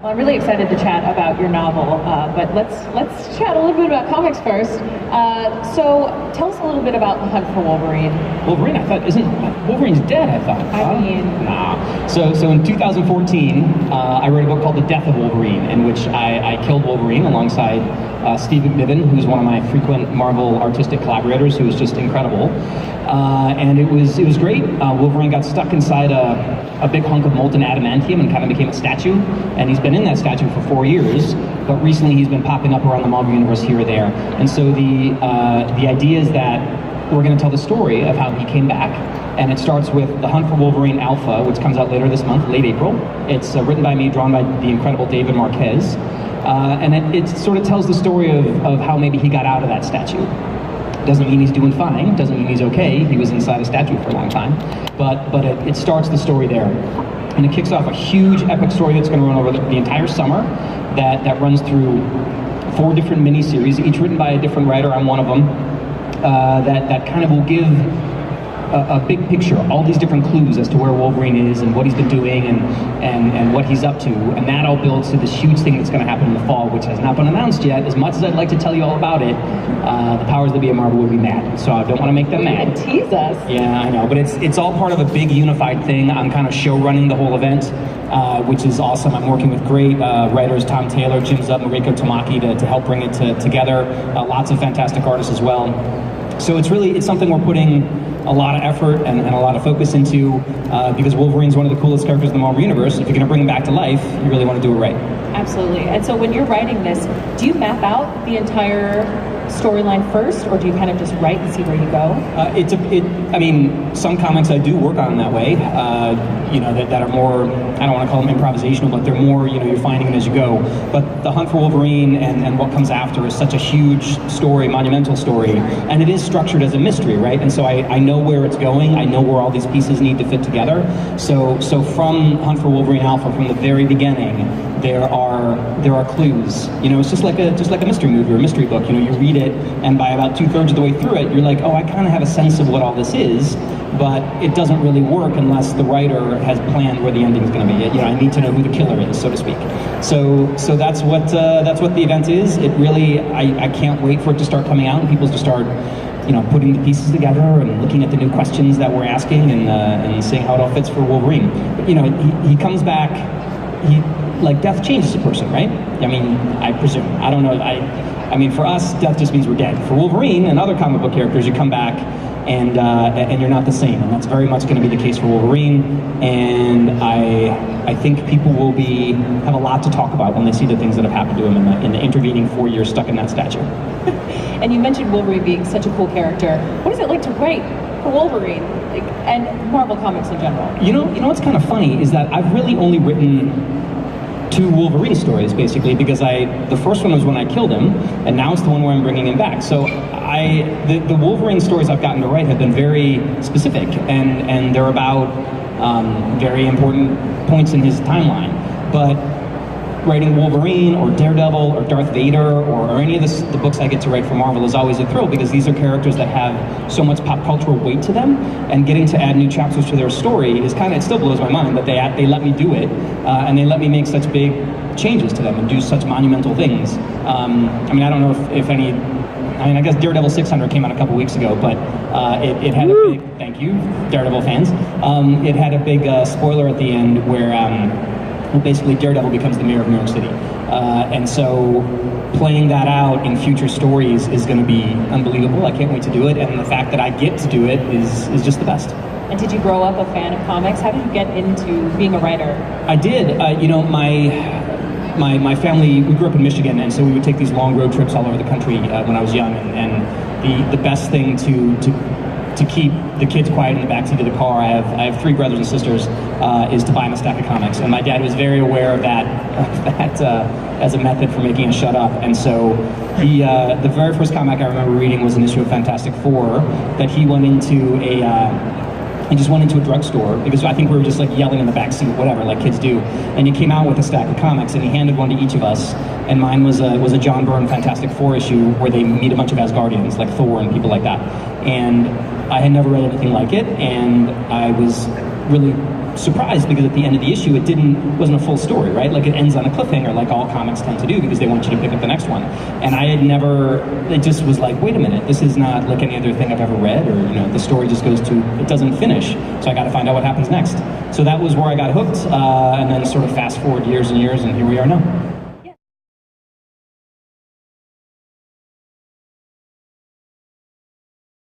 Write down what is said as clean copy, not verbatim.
Well, I'm really excited to chat about your novel, but let's chat a little bit about comics first. So tell us a little bit about The Hunt for Wolverine. Wolverine, I thought, isn't Wolverine's dead? I thought. I mean, nah. So in 2014, I wrote a book called The Death of Wolverine, in which I killed Wolverine alongside Steve McNiven, who's one of my frequent Marvel artistic collaborators, who was just incredible. And it was great. Wolverine got stuck inside a big hunk of molten adamantium and kind of became a statue, and he's been in that statue for 4 years, but recently he's been popping up around the Marvel Universe here or there. And so the idea is that we're going to tell the story of how he came back, and it starts with The Hunt for Wolverine Alpha, which comes out later this month, late April. It's written by me, drawn by the incredible David Marquez, and it sort of tells the story of how maybe he got out of that statue. Doesn't mean he's doing fine, doesn't mean he's okay. He was inside a statue for a long time, but it starts the story there. And it kicks off a huge epic story that's going to run over the entire summer, that runs through 4 different mini-series, each written by a different writer. I'm one of them, that kind of will give a big picture, all these different clues as to where Wolverine is and what he's been doing and what he's up to, and that all builds to this huge thing that's going to happen in the fall, which has not been announced yet. As much as I'd like to tell you all about it, the powers that be at Marvel would be mad, so I don't want to make them mad. Tease us. Yeah, I know, but it's all part of a big unified thing. I'm kind of show running the whole event, which is awesome. I'm working with great writers, Tom Taylor, Jim Zub, Mariko Tamaki, to help bring it together. Lots of fantastic artists as well. So it's something we're putting a lot of effort and a lot of focus into, because Wolverine's one of the coolest characters in the Marvel Universe. If you're going to bring him back to life, you really want to do it right. Absolutely. And so when you're writing this, do you map out the entire storyline first, or do you kind of just write and see where you go? I mean, some comics I do work on that way, that are more, I don't want to call them improvisational, but they're more, you're finding it as you go. But The Hunt for Wolverine and what comes after is such a huge story, monumental story, and it is structured as a mystery, right? And so I know where it's going, I know where all these pieces need to fit together. So from Hunt for Wolverine Alpha, from the very beginning, there are clues. It's just like a mystery movie or a mystery book. You read it, and by about 2/3 of the way through it, you're like, oh, I kind of have a sense of what all this is, but it doesn't really work unless the writer has planned where the ending is going to be. I need to know who the killer is, so to speak. So that's what the event is. It really, I can't wait for it to start coming out and people to start, putting the pieces together and looking at the new questions that we're asking and seeing how it all fits for Wolverine. But, he comes back. Like, death changes a person, right? I mean, I presume. I don't know. I mean, for us, death just means we're dead. For Wolverine and other comic book characters, you come back and you're not the same, and that's very much going to be the case for Wolverine. And I think people will have a lot to talk about when they see the things that have happened to him in the intervening 4 years stuck in that statue. And you mentioned Wolverine being such a cool character. What is it like to write for Wolverine and Marvel Comics in general? You know what's kind of funny is that I've really only written 2 Wolverine stories, basically, because the first one was when I killed him, and now it's the one where I'm bringing him back. So the Wolverine stories I've gotten to write have been very specific, and they're about very important points in his timeline. But writing Wolverine or Daredevil or Darth Vader or any of the books I get to write for Marvel is always a thrill, because these are characters that have so much pop cultural weight to them, and getting to add new chapters to their story is it still blows my mind that they let me do it, and they let me make such big changes to them and do such monumental things. I mean, I don't know if any, I guess Daredevil 600 came out a couple weeks ago, but it had a big, thank you, Daredevil fans, it had a big spoiler at the end where basically Daredevil becomes the mayor of New York City. And so playing that out in future stories is going to be unbelievable. I can't wait to do it, and the fact that I get to do it is just the best. And did you grow up a fan of comics? How did you get into being a writer? I did. My family, we grew up in Michigan, and so we would take these long road trips all over the country when I was young, and the best thing to keep the kids quiet in the backseat of the car, I have 3 brothers and sisters, is to buy them a stack of comics. And my dad was very aware of that as a method for making us shut up. And so the very first comic I remember reading was an issue of Fantastic Four that he went into he just went into a drugstore, because I think we were just like yelling in the backseat, whatever, like kids do. And he came out with a stack of comics, and he handed one to each of us. And mine was a John Byrne Fantastic Four issue where they meet a bunch of Asgardians, like Thor and people like that. And I had never read anything like it, and I was really surprised because at the end of the issue, it wasn't a full story, right? Like it ends on a cliffhanger, like all comics tend to do, because they want you to pick up the next one. And I had never, it just was like, wait a minute, this is not like any other thing I've ever read, or the story just goes to, it doesn't finish, so I got to find out what happens next. So that was where I got hooked, and then sort of fast forward years and years, and here we are now.